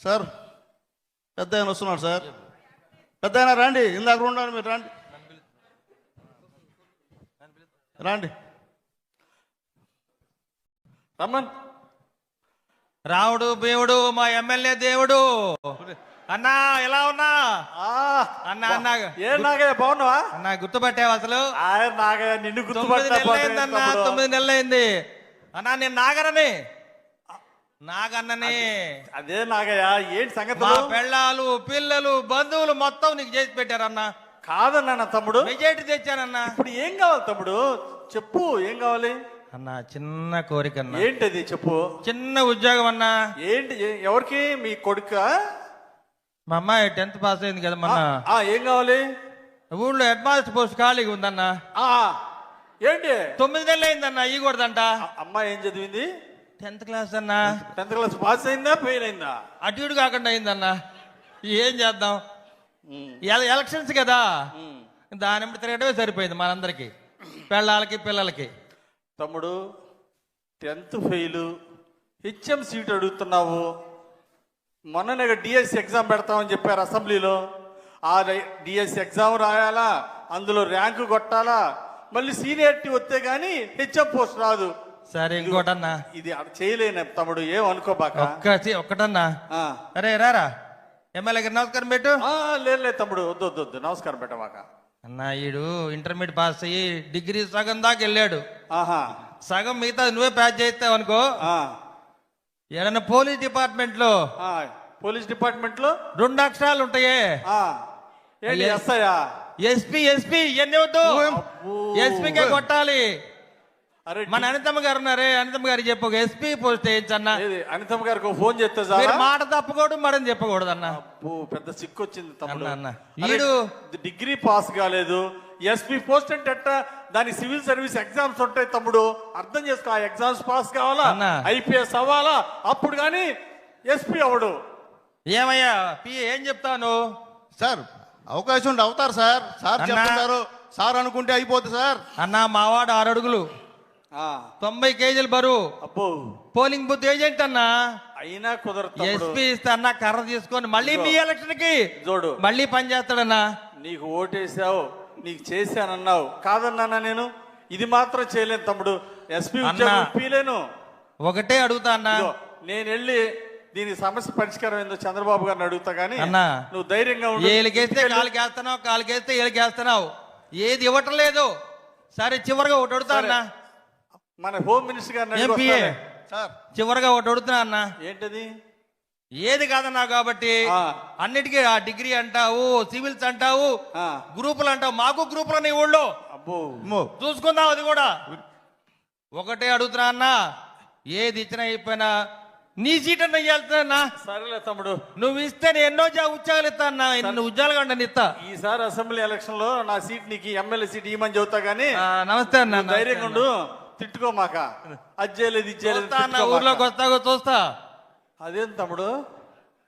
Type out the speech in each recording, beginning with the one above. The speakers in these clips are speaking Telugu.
సార్ పెద్ద ఆయన వస్తున్నాడు సార్. పెద్ద ఆయన రండి, ఇందాక ఉండండి, మీరు రండి రండి. రమ్మన్. రావుడు దేవుడు మా ఎమ్మెల్యే దేవుడు. అన్నా ఎలా ఉన్నా అన్నా? అన్నా ఏ నాగయ్య బాగున్నావా? అన్నా గుర్తుపట్టావు అసలు? నాగయ్య నిన్ను 9 నెలలైందన్నా, 9 నెలలైంది అన్నా. నేను నాగరని, నాగన్నని. అదే నాగయ్య, ఏంటి సంగతి? మా పెళ్ళాలు పిల్లలు బంధువులు మొత్తం నీకు చేసి పెట్టారన్నా. కాదన్నా తమ్ముడు, మెజార్టీ తెచ్చానన్నా. ఇప్పుడు ఏం కావాలి తమ్ముడు? చెప్పు, ఏం కావాలి అన్నా? చిన్న కోరిక అన్నా. ఏంటది చెప్పు. చిన్న ఉద్యోగం అన్నా. ఏంటి? ఎవరికి? మీ కొడుక? మా అమ్మాయి 10th పాస్ అయింది కదా మొన్న. ఏం కావాలి? ఊళ్ళో హెడ్ మాస్టర్ పోస్ట్ ఖాళీగా ఉందన్నా. ఏంటి? 9 నెలలు అయిందన్నా. ఇవ్వకూడదంట. అమ్మాయి ఏం చదివింది? 10th క్లాస్ అన్నా. 10th క్లాస్ పాస్ అయిందా, ఫెయిల్ అయిందా? అటు ఇటు కాకుండా అయిందన్నా. ఏం చేద్దాం, ఎలక్షన్స్ కదా, దాని వెంబడి తిరగటమే సరిపోయింది మనందరికి, పెళ్ళాలకి పిల్లలకి. తమ్ముడు 10th ఫెయిల్, హెచ్ఎం సీట్ అడుగుతున్నావు. మొన్ననే డిఎస్సి ఎగ్జామ్ పెడతామని చెప్పారు అసెంబ్లీలో. ఆ డిఎస్సి ఎగ్జామ్ రాయాలా, అందులో ర్యాంకు కొట్టాలా, మళ్ళీ సీనియారిటీ వస్తే గానీ హెచ్ఎం పోస్ట్ రాదు. సరే ఇంకోటన్నా, ఇది చేయలేను తమ్ముడు, ఏం అనుకోబాక. ఒక్కటన్నా. అరే రారా ఎమ్మెల్యే గారు నమస్కారం పెట్టు. లేదు తమ్ముడు, వద్దు వద్దు వద్దు, నమస్కారం పెట్టమాక. అన్నా ఈడు ఇంటర్మీడియట్ పాస్ అయ్యి డిగ్రీ సగం దాకా వెళ్ళాడు. సగం మిగతా నువ్వే ప్యాచ్ చేస్తావు అనుకో. ఏదన్నా పోలీస్ డిపార్ట్మెంట్ లో, పోలీస్ డిపార్ట్మెంట్ లో 2 అక్షరాలు ఉంటాయే, ఎస్పీ ఎస్పీ ఇవన్నీ వద్దు, ఎస్పీకే కొట్టాలి. అరే మన అనితమ్మ గారు ఉన్నారే, అనితమ్మ గారికి చెప్పు ఎస్పీ పోస్ట్ వేయించన్నా. అనితమ్మ గారికి ఫోన్ చేస్తే మాట తప్పకూడదు, మడని చెప్పకూడదు అన్న. పెద్ద సిక్కు వచ్చింది తమ్ముడు. వీడు డిగ్రీ పాస్ కాలేదు, ఎస్పీ పోస్ట్ అంటే ఎట్టా? దాని సివిల్ సర్వీస్ ఎగ్జామ్స్ ఉంటాయి తమ్ముడు, అర్థం చేసుకో. ఆ ఎగ్జామ్స్ పాస్ కావాలా, ఐపీఎస్ అవ్వాలా, అప్పుడు కానీ ఎస్పీ అవడు. ఏమయ్యా పిఏ ఏం చెప్తాను? సార్ అవకాశం ఉంటే అవుతారు సార్. సార్ చెప్తారు, సార్ అనుకుంటే అయిపోతుంది సార్. అన్న మావాడు 6 అడుగులు 90 కేజీలు బరువు. అబ్బో, పోలింగ్ బూత్ ఏజెంట్ అన్నా. అయినా కుదరదు. ఎస్పీ ఇస్తే అన్న కర్ర తీసుకొని మళ్ళీ మీ ఎలక్షన్ కి చూడు, మళ్ళీ పని చేస్తాడన్నా. నీకు ఓటేసావు, నీకు చేశానన్నావు, కాదన్నా నేను ఇది మాత్రం చేయలేను తమ్ముడు. ఎస్పీ ఉద్యోగం ఇప్పిలేను. ఒకటే అడుగుతా అన్నా, నేను వెళ్ళి దీని సమస్య పరిష్కారం ఏందో చంద్రబాబు గారిని అడుగుతా గానీ అన్నా నువ్వు ధైర్యంగా ఉండు. ఏలికేస్తే కాలుకేస్తున్నావు, కాలుకేస్తే ఏలికేస్తున్నావు, ఏది ఇవ్వటం లేదు. సరే చివరిగా ఒకటి అడుగుతా అన్నా, మన హోమ్ మినిస్టర్ గారిని సార్ చివరిగా ఒకటి అడుగుతున్నా అన్న. ఏంటది? ఏది కాదన్నా కాబట్టి అన్నిటికీ ఆ డిగ్రీ అంటావు, సివిల్స్ అంటావు, గ్రూపులు అంటావు. మాకు గ్రూపులు అన్న ఊళ్ళో చూసుకుందాం. అది కూడా ఒకటే అడుగుతున్నా అన్న, ఏది ఇచ్చినా అయిపోయినా నీ సీట్ అన్న ఇవ్వాల్సిన. సరేలే తమ్ముడు, నువ్వు ఇస్తే నేను ఎన్నో ఉద్యోగాలు ఇస్తా అన్న, ఎన్నో ఉద్యోగాలు కంటే ఇస్తా. ఈసారి అసెంబ్లీ ఎలక్షన్ లో నా సీట్ నీకు ఎమ్మెల్యే సీట్ ఇవ్వమని చెబుతా గానీ. నమస్తే అన్న, ధైర్యంగా ఉండు, తిట్టుకోమాక. అది చేయలేదు, ఇది చేయలేదు. ఊర్లోకి వస్తాగో చూస్తా. అదేం తమ్ముడు,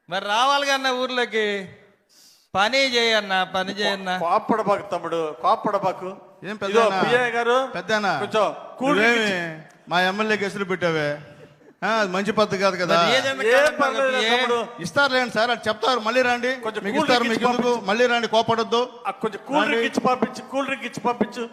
మరి రావాలి కన్నా ఊర్లోకి. పని చేయన్నా, పని చేయన్నా. కోప్పడబాకు తమ్ముడు, కోప్పడబాకు. ఏం పెద్ద గారు, పెద్దనా కొంచెం కూల్ మా ఎమ్మెల్యేకి ఎసురు పెట్టావే, మంచి పద్ధతి కాదు కదా. ఇస్తారులేండి సార్, అది చెప్తారు. మళ్ళీ రండి, మీకు ఇస్తారు, మీకు మళ్ళీ రండి, కోపడొద్దు. కొంచెం కూల్ డ్రింక్ ఇచ్చి పంపించు, కూల్ డ్రింక్ ఇచ్చి పంపించు.